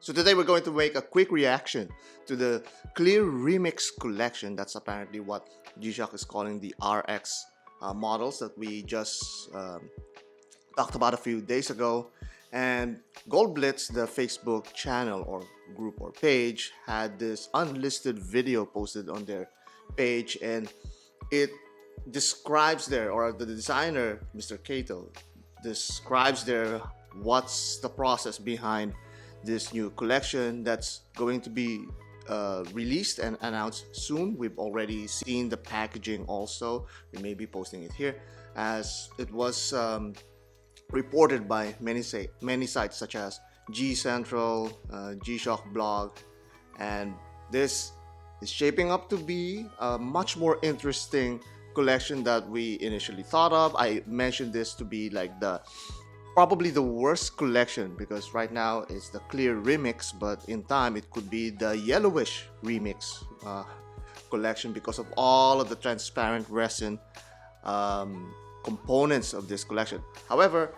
So today we're going to make a quick reaction to the Clear Remix collection. That's apparently what G-Shock is calling the RX models that we just talked about a few days ago. And Goldblitz, the Facebook channel or group or page, had this unlisted video posted on their page, and it describes there, or the designer, Mr. Kato, describes there what's the process behind this new collection that's going to be released and announced soon. We've already seen the packaging also. We may be posting it here, as it was reported by many sites such as G Central, G-Shock blog, and this is shaping up to be a much more interesting collection that we initially thought of. I mentioned this to be like probably the worst collection, because right now it's the Clear Remix, but in time it could be the Yellowish Remix collection because of all of the transparent resin components of this collection. However,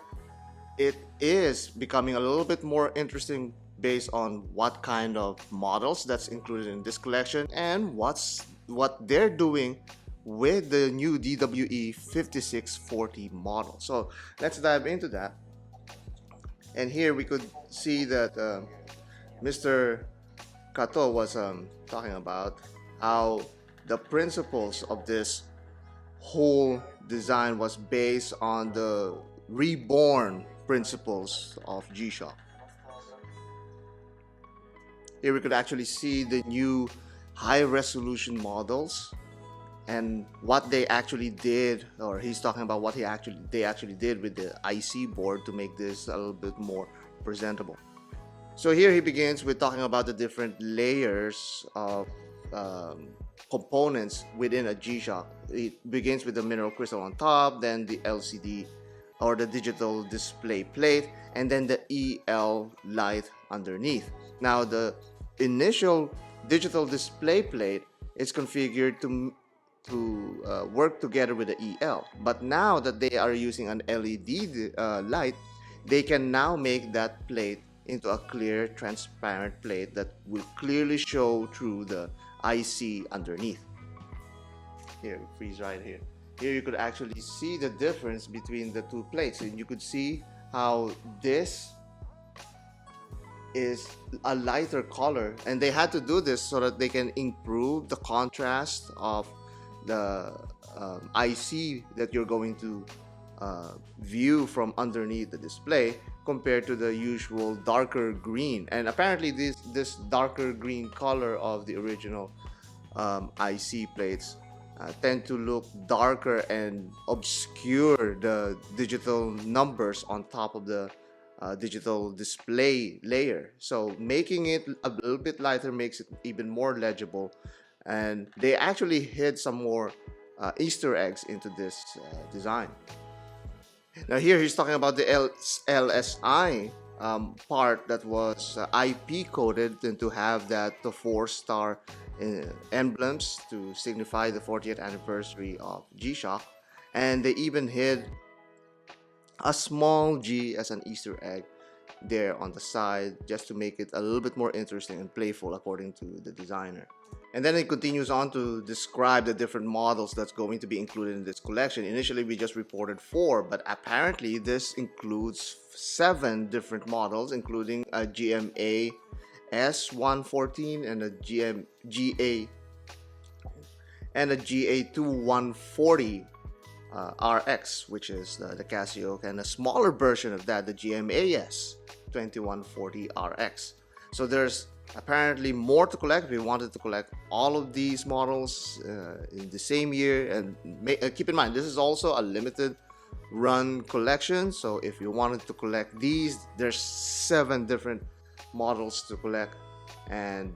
it is becoming a little bit more interesting based on what kind of models that's included in this collection and what they're doing with the new DWE-5640 model. So let's dive into that. And here we could see that Mr. Kato was talking about how the principles of this whole design was based on the reborn principles of G-Shock. Here we could actually see the new high-resolution models and what they actually did, or he's talking about what they actually did with the IC board to make this a little bit more presentable. So here he begins with talking about the different layers of components within a G-Shock. It begins with the mineral crystal on top, then the LCD or the digital display plate, and then the EL light underneath. Now the initial digital display plate is configured to work together with the EL, but now that they are using an LED light, they can now make that plate into a clear transparent plate that will clearly show through the IC underneath. Here, freeze right here. Here you could actually see the difference between the two plates, and you could see how this is a lighter color, and they had to do this so that they can improve the contrast of the IC that you're going to view from underneath the display compared to the usual darker green. And apparently this darker green color of the original IC plates tend to look darker and obscure the digital numbers on top of the digital display layer. So making it a little bit lighter makes it even more legible, and they actually hid some more Easter eggs into this design. Now here he's talking about the LSI part that was IP coded, and to have that the 4-star emblems to signify the 40th anniversary of G-Shock, and they even hid a small G as an Easter egg there on the side, just to make it a little bit more interesting and playful according to the designer. And then it continues on to describe the different models that's going to be included in this collection. Initially we just reported 4, but apparently this includes 7 different models, including a GMA S114 and a GA and a GA2140 RX, which is the Casio, and a smaller version of that, the GMAS 2140 RX. So there's apparently more to collect. We wanted to collect all of these models in the same year, and keep in mind this is also a limited run collection. So if you wanted to collect these, there's 7 different models to collect, and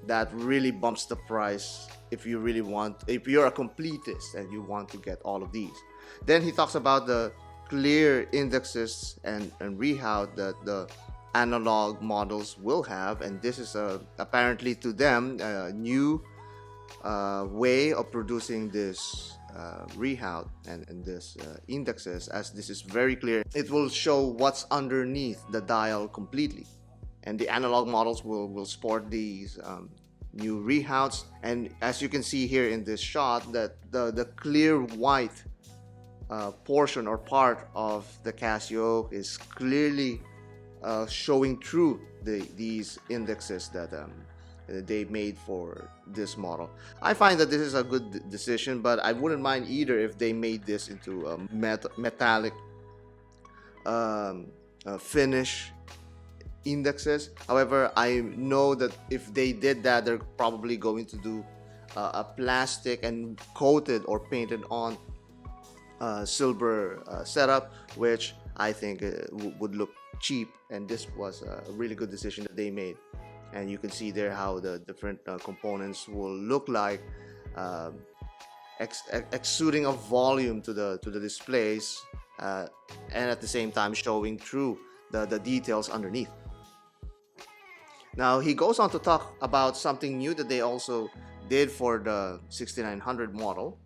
that really bumps the price if you're a completist and you want to get all of these. Then he talks about the clear indexes and rehaut that the analog models will have, and this is apparently to them a new way of producing this rehaut and this indexes, as this is very clear. It will show what's underneath the dial completely. and the analog models will sport these new rehouts. And as you can see here in this shot, that the clear white portion or part of the Casio is clearly showing through these indexes that they made for this model. I find that this is a good decision, but I wouldn't mind either if they made this into a metallic finish indexes. However, I know that if they did that, they're probably going to do a plastic and coated or painted on silver setup, which I think would look cheap, and this was a really good decision that they made. And you can see there how the different components will look like, exuding a volume to the displays, and at the same time showing through the details underneath. Now he goes on to talk about something new that they also did for the 6900 model.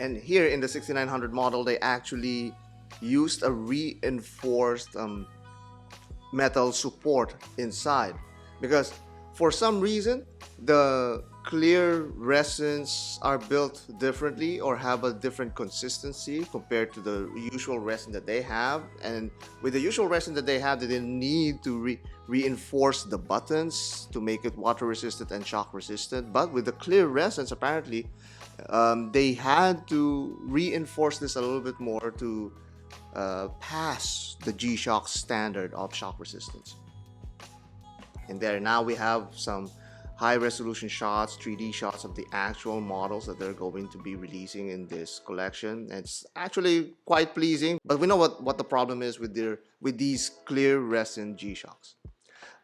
And here in the 6900 model, they actually used a reinforced metal support inside, because for some reason the clear resins are built differently or have a different consistency compared to the usual resin that they have. And with the usual resin that they have, they didn't need to reinforce the buttons to make it water resistant and shock resistant. But with the clear resins, apparently they had to reinforce this a little bit more to pass the G-Shock standard of shock resistance. And there now we have some high resolution shots, 3D shots of the actual models that they're going to be releasing in this collection. It's actually quite pleasing, but we know what the problem is with these clear resin G-Shocks.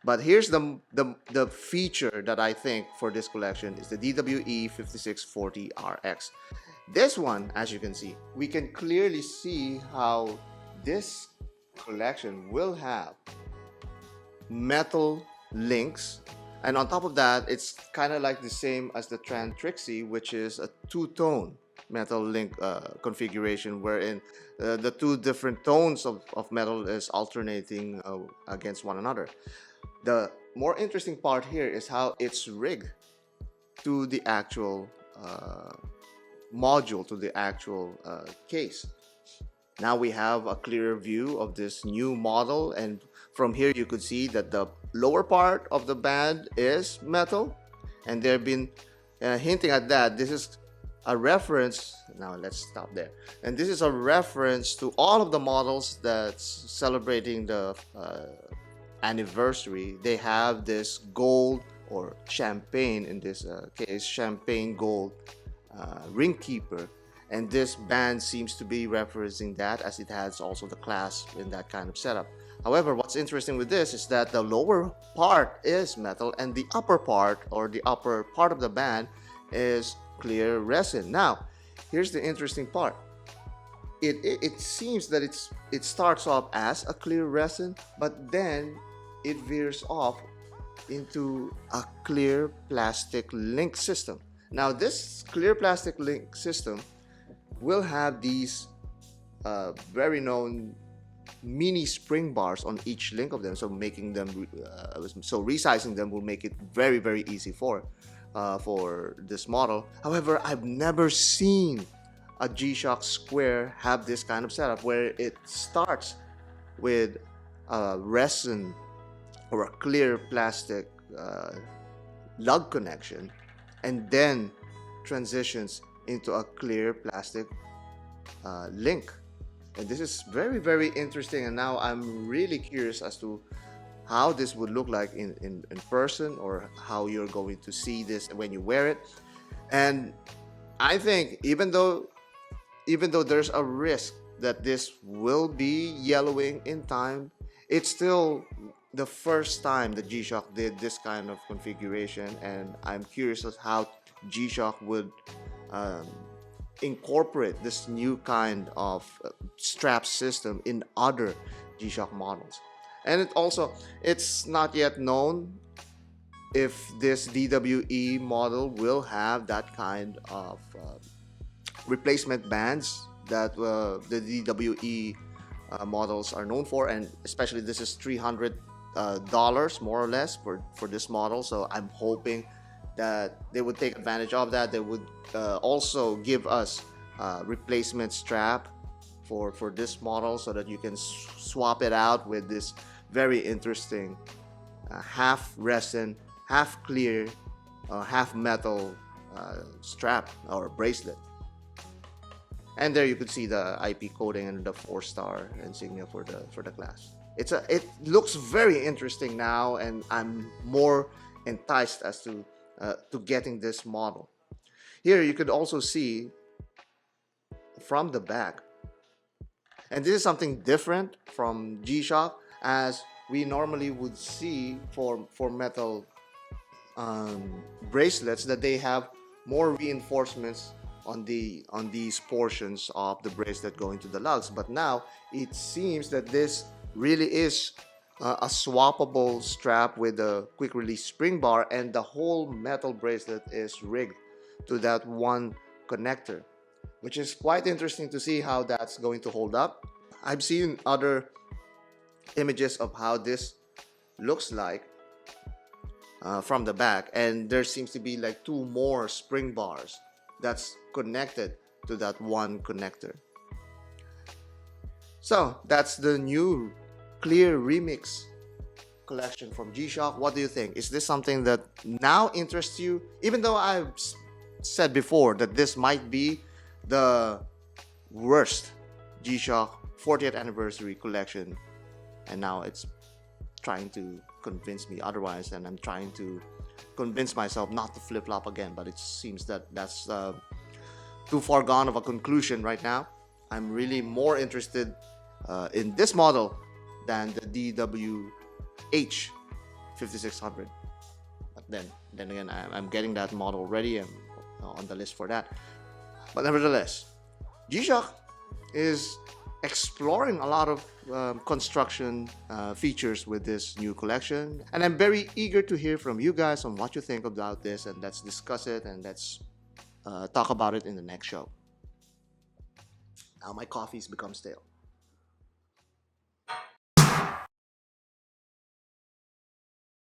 But here's the feature that I think for this collection is the DWE-5640RX. This one, as you can see, we can clearly see how this collection will have metal links, and on top of that, it's kind of like the same as the Trixie, which is a two-tone metal link configuration, wherein the two different tones of metal is alternating against one another. The more interesting part here is how it's rigged to the actual module, to the actual case. Now we have a clearer view of this new model, and from here you could see that the lower part of the band is metal, and they've been hinting at that. This is a reference. Now let's stop there. And this is a reference to all of the models that's celebrating the anniversary. They have this gold, or champagne in this case, champagne gold ring keeper, and this band seems to be referencing that, as it has also the clasp in that kind of setup. However, what's interesting with this is that the lower part is metal and the upper part, or the upper part of the band, is clear resin. Now here's the interesting part. It seems that it starts off as a clear resin, but then it veers off into a clear plastic link system. Now this clear plastic link system will have these very known mini spring bars on each link of them, so making them resizing them will make it very easy for this model. However, I've never seen a G-Shock Square have this kind of setup, where it starts with a resin or a clear plastic lug connection, and then transitions into a clear plastic link. And this is very interesting, and now I'm really curious as to how this would look like in person, or how you're going to see this when you wear it. And I think even though there's a risk that this will be yellowing in time, it's still the first time that G-Shock did this kind of configuration, and I'm curious as how G-Shock would incorporate this new kind of strap system in other G-Shock models. And it's not yet known if this DWE model will have that kind of replacement bands that the DWE models are known for, and especially this is 300 dollars more or less for this model. So I'm hoping that they would take advantage of that. They would also give us replacement strap for this model so that you can swap it out with this very interesting half resin, half clear, half metal strap or bracelet. And there you could see the IP coating and the 4-star insignia for the glass. It looks very interesting now, and I'm more enticed as to getting this model. Here you could also see from the back, and this is something different from G-Shock, as we normally would see for metal bracelets, that they have more reinforcements on these portions of the bracelet going to the lugs. But now it seems that this really is a swappable strap with a quick release spring bar, and the whole metal bracelet is rigged to that one connector, which is quite interesting to see how that's going to hold up. I've seen other images of how this looks like from the back, and there seems to be like 2 more spring bars that's connected to that one connector. So that's the new Clear Remix collection from G-Shock. What do you think? Is this something that now interests you? Even though I've said before that this might be the worst G-Shock 40th anniversary collection, and now it's trying to convince me otherwise, and I'm trying to convince myself not to flip-flop again, but it seems that that's too far gone of a conclusion right now. I'm really more interested in this model than the DWE-5640. But then again, I'm getting that model ready. I'm on the list for that. But nevertheless, G-Shock is exploring a lot of construction features with this new collection, and I'm very eager to hear from you guys on what you think about this, and let's discuss it, and let's talk about it in the next show. Now my coffee's become stale.